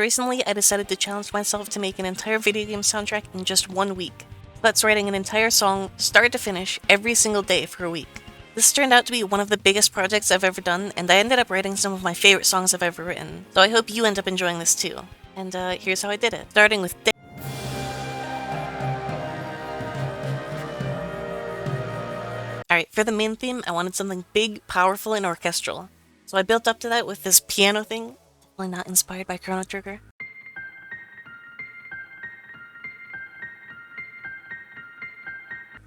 recently I decided to challenge myself to make an entire video game soundtrack in just 1 week. That's writing an entire song, start to finish, every single day for a week. This turned out to be one of the biggest projects I've ever done, and I ended up writing some of my favorite songs I've ever written, so I hope you end up enjoying this too. And here's how I did it. Starting with Alright, for the main theme, I wanted something big, powerful, and orchestral. So I built up to that with this piano thing, definitely not inspired by Chrono Trigger.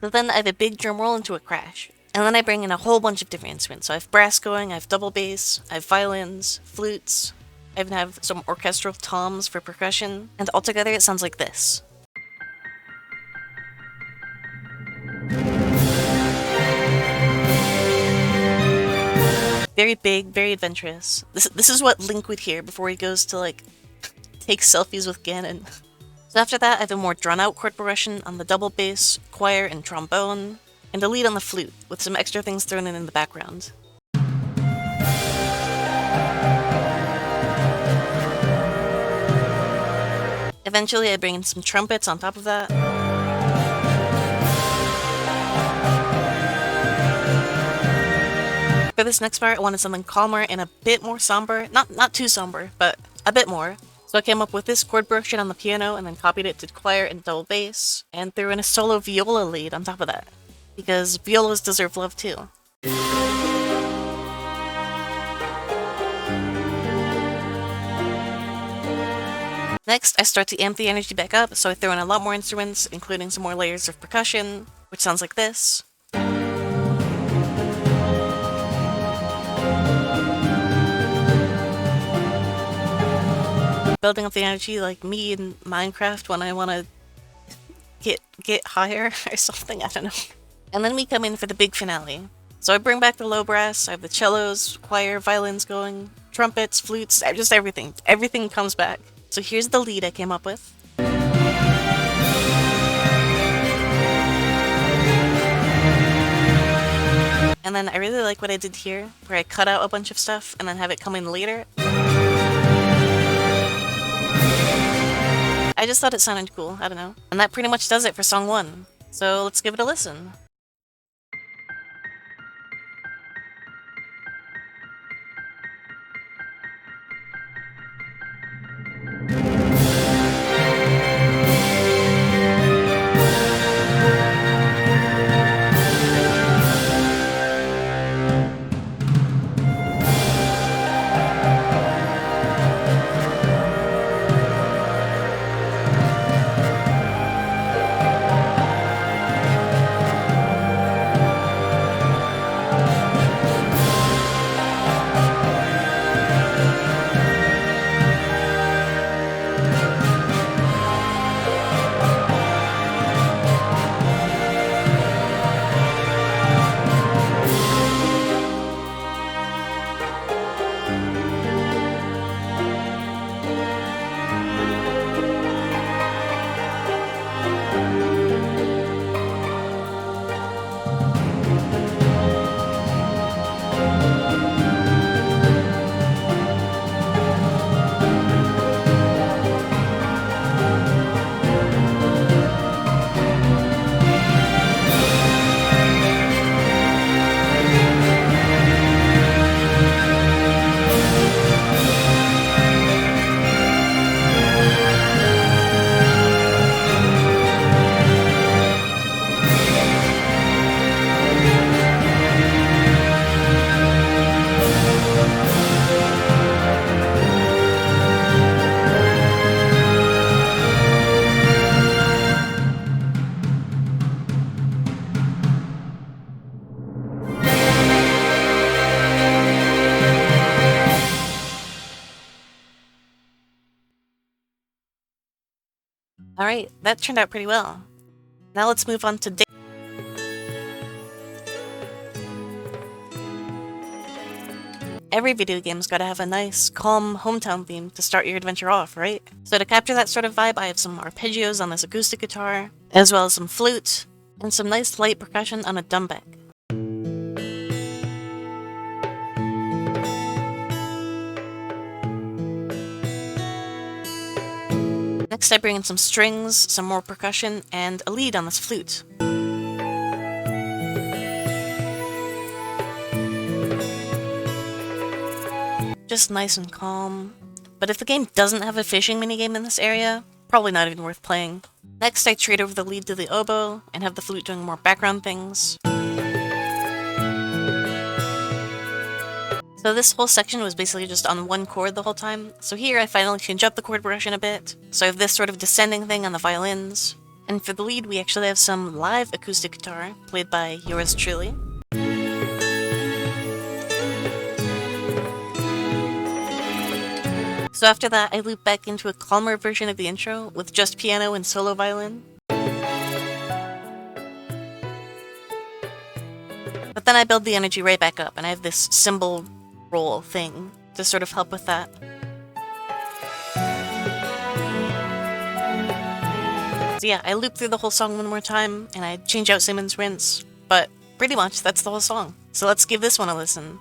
So then I have a big drum roll into a crash. And then I bring in a whole bunch of different instruments. So I have brass going, I have double bass, I have violins, flutes, I even have some orchestral toms for percussion, and altogether it sounds like this. Very big, very adventurous. This is what Link would hear before he goes to, like, take selfies with Ganon. So after that, I have a more drawn-out chord progression on the double bass, choir, and trombone, and a lead on the flute, with some extra things thrown in the background. Eventually, I bring in some trumpets on top of that. For this next part, I wanted something calmer and a bit more somber. Not too somber, but a bit more. So I came up with this chord progression on the piano and then copied it to choir and double bass, and threw in a solo viola lead on top of that, because violas deserve love too. Next, I start to amp the energy back up, so I throw in a lot more instruments, including some more layers of percussion, which sounds like this. Building up the energy like me in Minecraft when I want to get higher or something, I don't know. And then we come in for the big finale. So I bring back the low brass, I have the cellos, choir, violins going, trumpets, flutes, just everything. Everything comes back. So here's the lead I came up with. And then I really like what I did here, where I cut out a bunch of stuff and then have it come in later. I just thought it sounded cool, I don't know. And that pretty much does it for song 1. So let's give it a listen. Alright, that turned out pretty well. Now let's move on to Every video game's gotta have a nice, calm hometown theme to start your adventure off, right? So to capture that sort of vibe, I have some arpeggios on this acoustic guitar, as well as some flute, and some nice light percussion on a dumbek. Next I bring in some strings, some more percussion, and a lead on this flute. Just nice and calm. But if the game doesn't have a fishing minigame in this area, probably not even worth playing. Next I trade over the lead to the oboe, and have the flute doing more background things. So this whole section was basically just on one chord the whole time, so here I finally changed up the chord progression a bit. So I have this sort of descending thing on the violins. And for the lead we actually have some live acoustic guitar, played by yours truly. So after that, I loop back into a calmer version of the intro with just piano and solo violin. But then I build the energy right back up, and I have this cymbal roll thing to sort of help with that. So yeah, I loop through the whole song one more time, and I change out Simmons' rinse, but pretty much that's the whole song. So let's give this one a listen.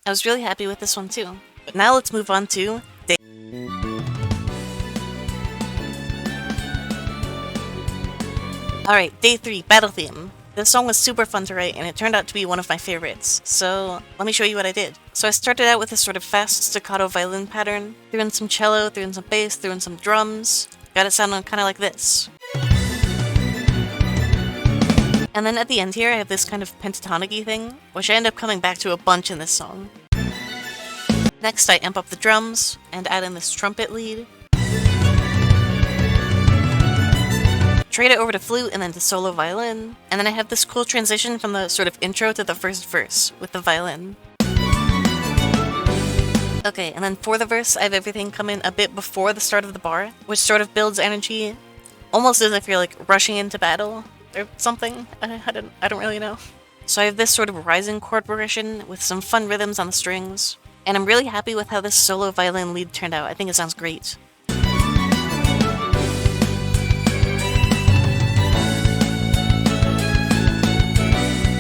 I was really happy with this one too. But now let's move on to day. Alright, day 3, battle theme. This song was super fun to write, and it turned out to be one of my favorites. So let me show you what I did. So I started out with this sort of fast staccato violin pattern, threw in some cello, threw in some bass, threw in some drums, got it sounding kind of like this. And then at the end here, I have this kind of pentatonic-y thing, which I end up coming back to a bunch in this song. Next, I amp up the drums, and add in this trumpet lead. Trade it over to flute, and then to solo violin. And then I have this cool transition from the sort of intro to the first verse, with the violin. Okay, and then for the verse, I have everything come in a bit before the start of the bar, which sort of builds energy, almost as if you're like rushing into battle, or something. I don't really know. So I have this sort of rising chord progression with some fun rhythms on the strings. And I'm really happy with how this solo violin lead turned out. I think it sounds great.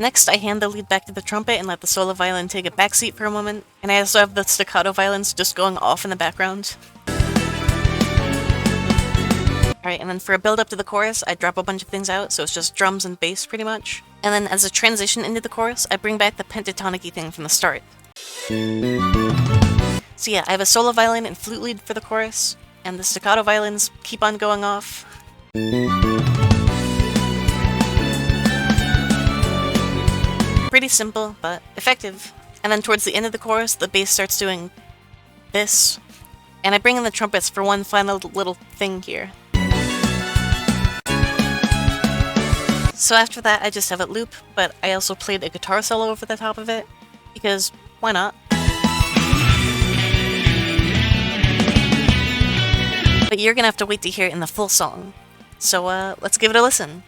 Next, I hand the lead back to the trumpet and let the solo violin take a backseat for a moment. And I also have the staccato violins just going off in the background. Alright, and then for a build up to the chorus, I drop a bunch of things out, so it's just drums and bass pretty much. And then as a transition into the chorus, I bring back the pentatonic-y thing from the start. So yeah, I have a solo violin and flute lead for the chorus, and the staccato violins keep on going off. Pretty simple, but effective. And then towards the end of the chorus, the bass starts doing this, and I bring in the trumpets for one final little thing here. So after that, I just have it loop, but I also played a guitar solo over the top of it, because why not? But you're gonna have to wait to hear it in the full song. So let's give it a listen.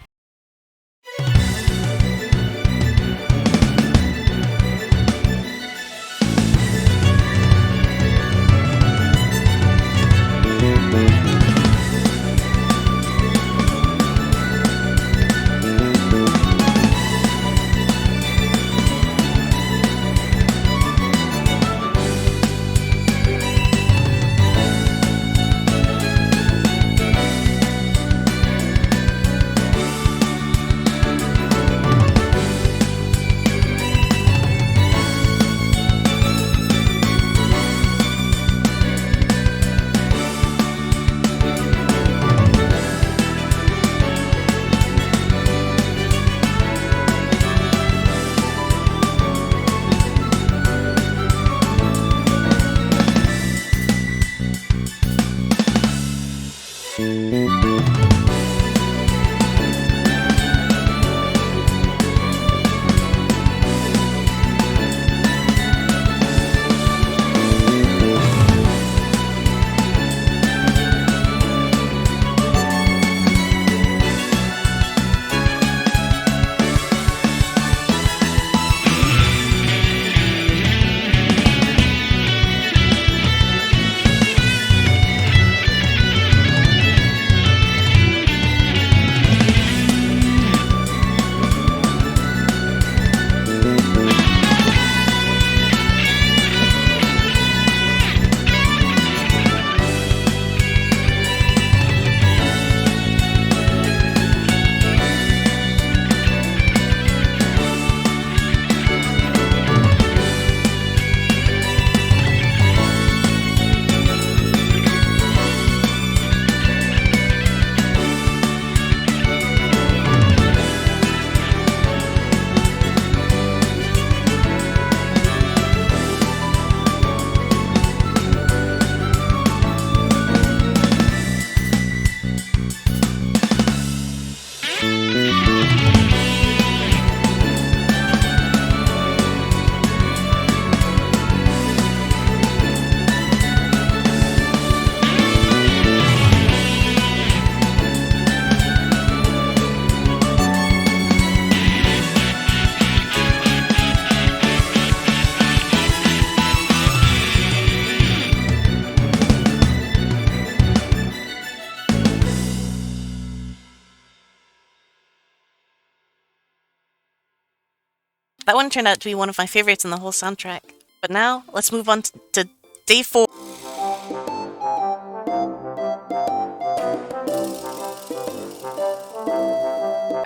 That one turned out to be one of my favorites in the whole soundtrack. But now, let's move on to day 4.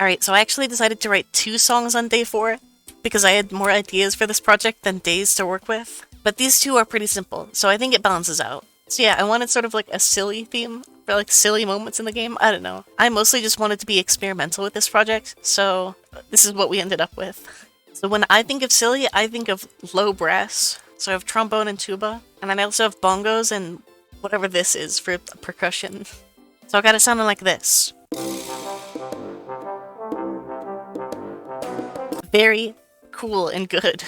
Alright, so I actually decided to write 2 songs on day 4 because I had more ideas for this project than days to work with. But these 2 are pretty simple, so I think it balances out. So yeah, I wanted sort of like a silly theme for like silly moments in the game. I don't know. I mostly just wanted to be experimental with this project, so this is what we ended up with. So when I think of silly, I think of low brass. So I have trombone and tuba, and then I also have bongos and whatever this is for percussion. So I got it sounding like this. Very cool and good.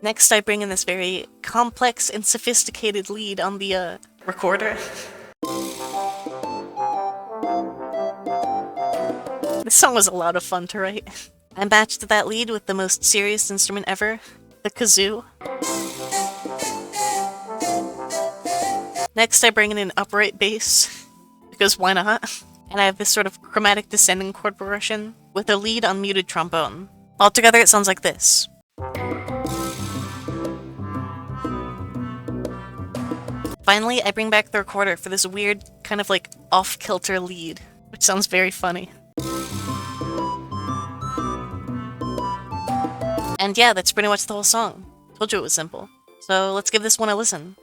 Next, I bring in this very complex and sophisticated lead on the recorder. This song was a lot of fun to write. I matched that lead with the most serious instrument ever, the kazoo. Next, I bring in an upright bass, because why not? And I have this sort of chromatic descending chord progression with a lead on muted trombone. Altogether, it sounds like this. Finally, I bring back the recorder for this weird, kind of like off-kilter lead, which sounds very funny. And yeah, that's pretty much the whole song. Told you it was simple. So let's give this one a listen.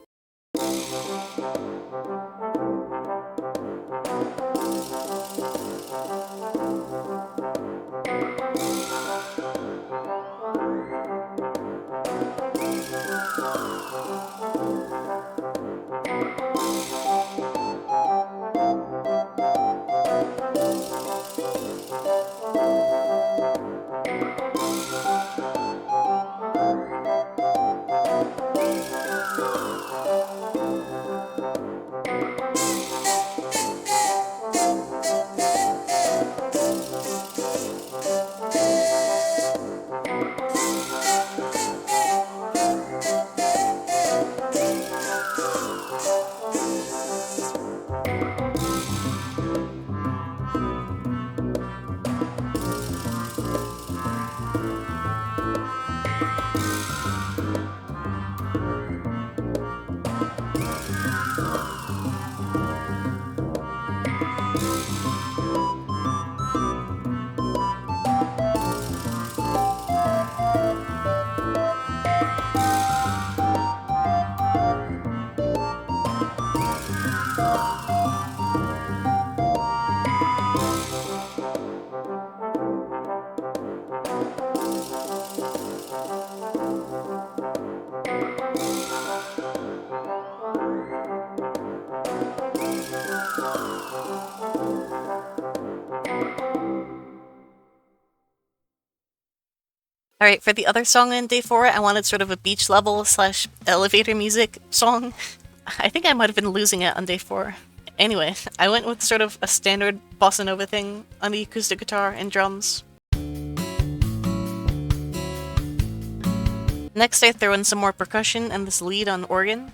Alright, for the other song in day 4, I wanted sort of a beach level slash elevator music song. I think I might have been losing it on day 4. Anyway, I went with sort of a standard bossa nova thing on the acoustic guitar and drums. Next, I throw in some more percussion and this lead on organ.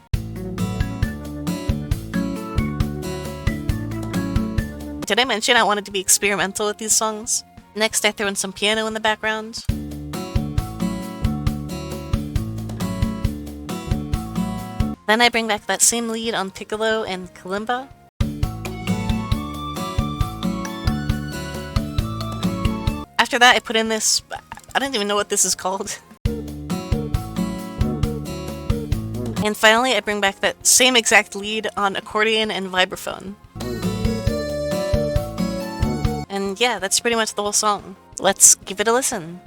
Did I mention I wanted to be experimental with these songs? Next, I throw in some piano in the background. Then I bring back that same lead on piccolo and kalimba. After that, I put in this... I don't even know what this is called. And finally, I bring back that same exact lead on accordion and vibraphone. And yeah, that's pretty much the whole song. Let's give it a listen.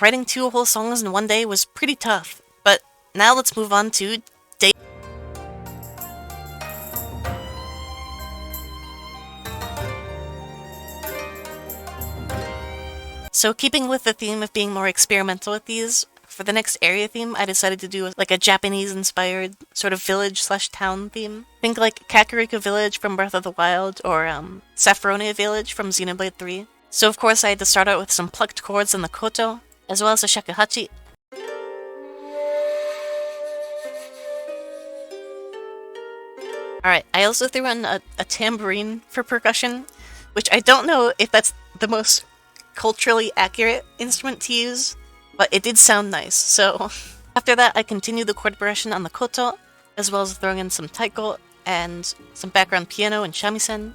writing 2 whole songs in one day was pretty tough, but now let's move on to day. So keeping with the theme of being more experimental with these, for the next area theme, I decided to do like a Japanese-inspired sort of village/town theme. Think like Kakariko Village from Breath of the Wild, or Saffronia Village from Xenoblade 3. So of course I had to start out with some plucked chords in the koto, as well as a shakuhachi. Alright, I also threw in a tambourine for percussion, which I don't know if that's the most culturally accurate instrument to use, but it did sound nice, so after that I continued the chord progression on the koto, as well as throwing in some taiko and some background piano and shamisen.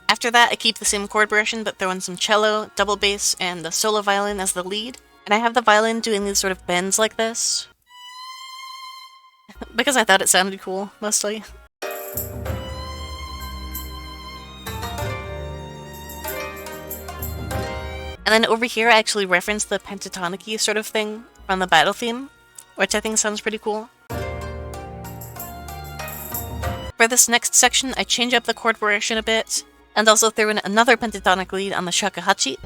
After that I keep the same chord progression but throw in some cello, double bass, and the solo violin as the lead, and I have the violin doing these sort of bends like this, because I thought it sounded cool, mostly. And then over here I actually referenced the pentatonic-y sort of thing from the battle theme, which I think sounds pretty cool. For this next section, I change up the chord progression a bit, and also throw in another pentatonic lead on the shakuhachi.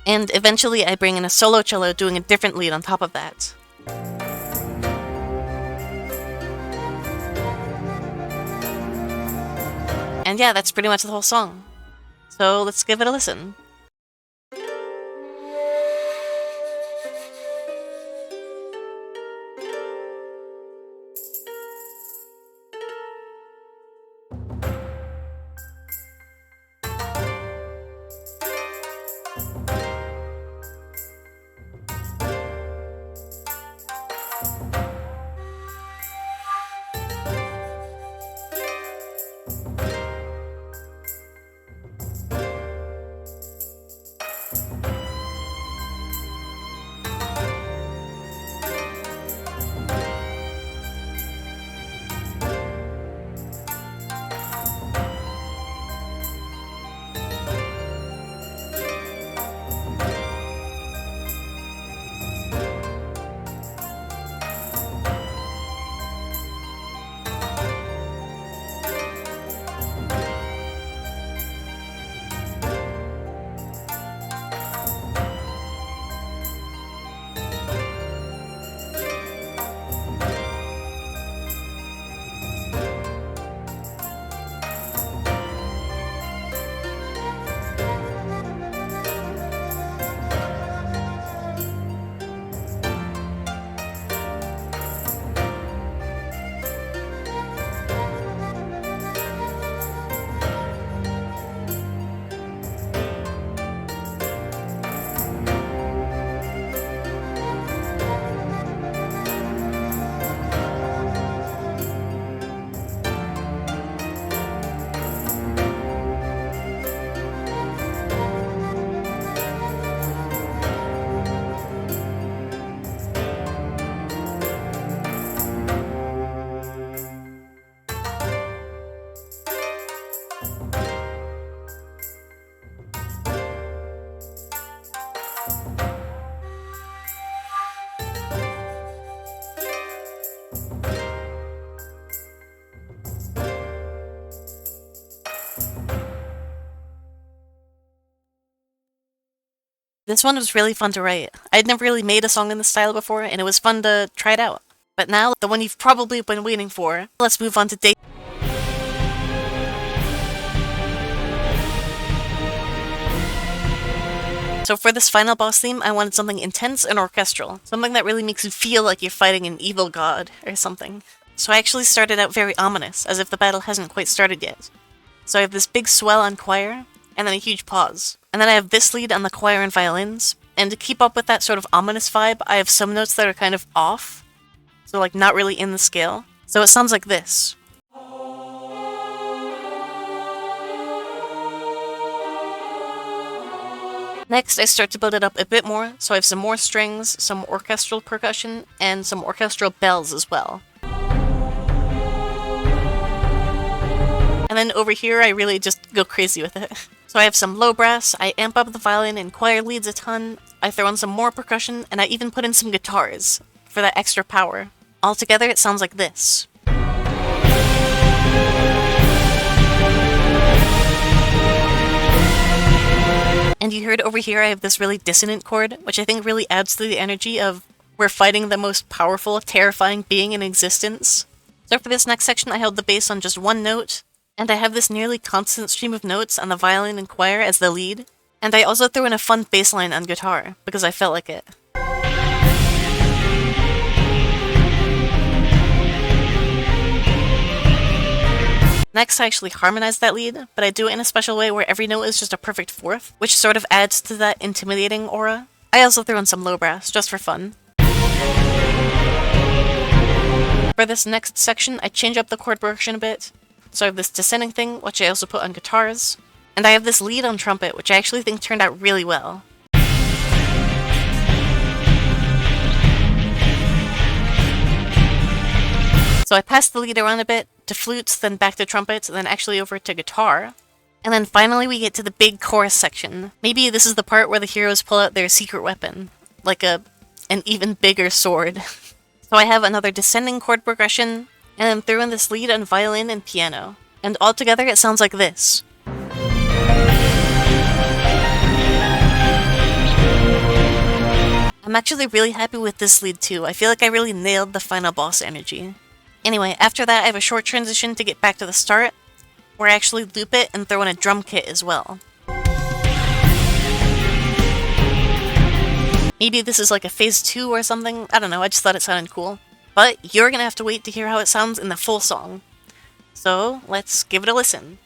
And eventually I bring in a solo cello doing a different lead on top of that. And yeah, that's pretty much the whole song. So let's give it a listen. This one was really fun to write. I'd never really made a song in this style before, and it was fun to try it out. But now, the one you've probably been waiting for, let's move on to day. So for this final boss theme, I wanted something intense and orchestral. Something that really makes you feel like you're fighting an evil god or something. So I actually started out very ominous, as if the battle hasn't quite started yet. So I have this big swell on choir, and then a huge pause. And then I have this lead on the choir and violins, and to keep up with that sort of ominous vibe, I have some notes that are kind of off, so like not really in the scale. So it sounds like this. Next, I start to build it up a bit more, so I have some more strings, some orchestral percussion, and some orchestral bells as well. And then over here, I really just go crazy with it. So I have some low brass, I amp up the violin and choir leads a ton, I throw in some more percussion, and I even put in some guitars for that extra power. Altogether, it sounds like this. And you heard over here I have this really dissonant chord, which I think really adds to the energy of we're fighting the most powerful, terrifying being in existence. So for this next section, I held the bass on just one note, and I have this nearly constant stream of notes on the violin and choir as the lead, and I also threw in a fun bass line on guitar, because I felt like it. Next, I actually harmonize that lead, but I do it in a special way where every note is just a perfect fourth, which sort of adds to that intimidating aura. I also threw in some low brass, just for fun. For this next section, I change up the chord progression a bit. So I have this descending thing, which I also put on guitars, and I have this lead on trumpet, which I actually think turned out really well. So I passed the lead around a bit, to flutes, then back to trumpets, then actually over to guitar. And then finally we get to the big chorus section. Maybe this is the part where the heroes pull out their secret weapon, like an even bigger sword. So I have another descending chord progression, and then threw in this lead on violin and piano. And altogether it sounds like this. I'm actually really happy with this lead too. I feel like I really nailed the final boss energy. Anyway, after that I have a short transition to get back to the start, where I actually loop it and throw in a drum kit as well. Maybe this is like a phase 2 or something, I don't know, I just thought it sounded cool. But you're gonna have to wait to hear how it sounds in the full song. So, let's give it a listen.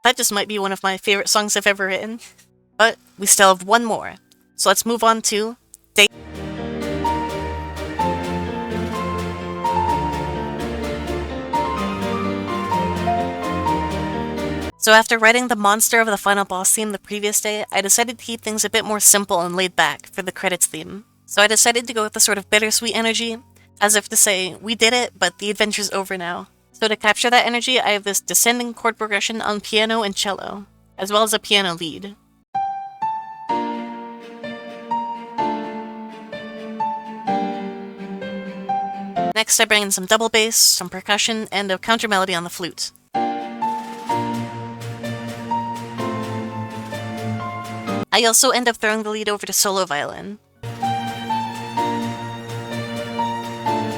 That just might be one of my favorite songs I've ever written. But we still have one more. So let's move on to Day. So after writing the monster of the final boss theme the previous day, I decided to keep things a bit more simple and laid back for the credits theme. So I decided to go with a sort of bittersweet energy, as if to say, we did it, but the adventure's over now. So to capture that energy, I have this descending chord progression on piano and cello, as well as a piano lead. Next, I bring in some double bass, some percussion, and a counter melody on the flute. I also end up throwing the lead over to solo violin.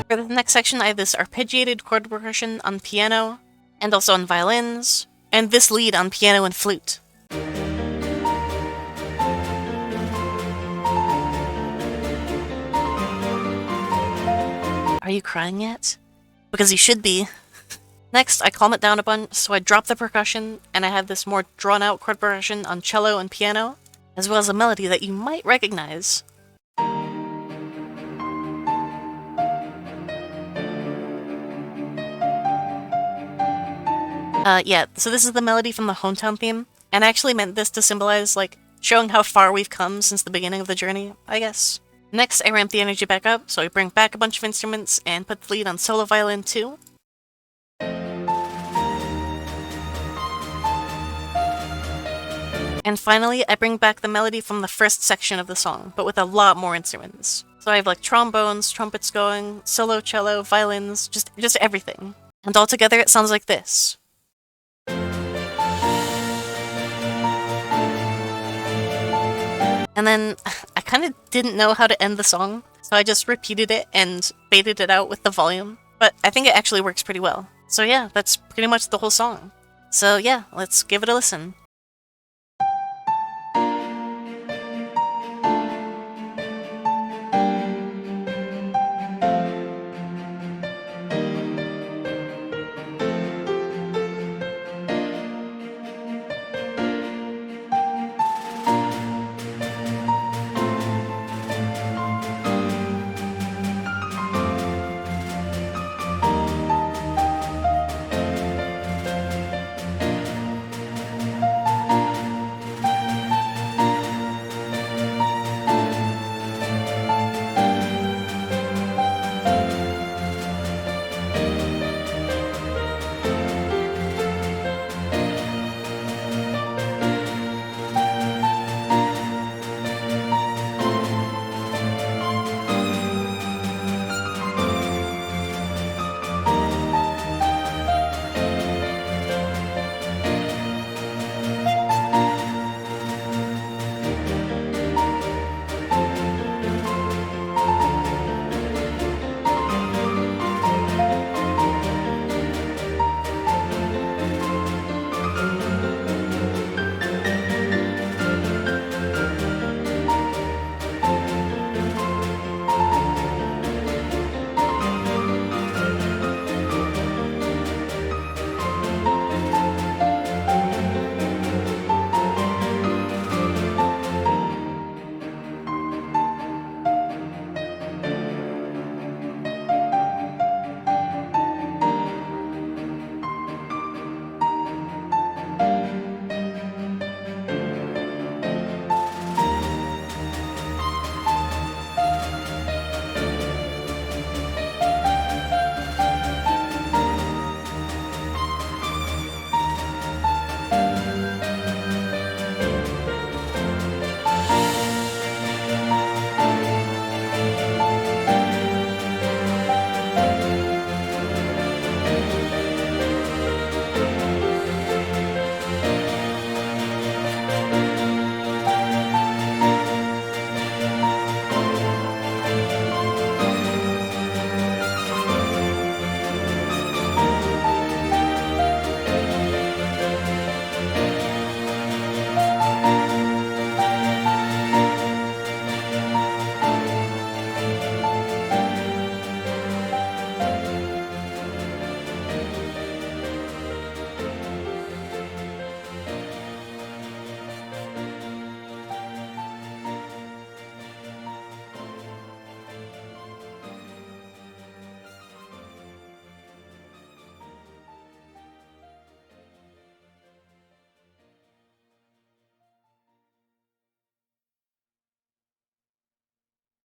For the next section, I have this arpeggiated chord progression on piano, and also on violins, and this lead on piano and flute. Are you crying yet? Because you should be. Next, I calm it down a bunch, so I drop the percussion, and I have this more drawn-out chord progression on cello and piano, as well as a melody that you might recognize. Yeah, so this is the melody from the hometown theme, and I actually meant this to symbolize, like, showing how far we've come since the beginning of the journey, I guess. Next, I ramp the energy back up, so I bring back a bunch of instruments and put the lead on solo violin too. And finally, I bring back the melody from the first section of the song, but with a lot more instruments. So I have like trombones, trumpets going, solo cello, violins, just everything. And all together it sounds like this. And then I kind of didn't know how to end the song, so I just repeated it and faded it out with the volume. But I think it actually works pretty well. So yeah, that's pretty much the whole song. So yeah, let's give it a listen.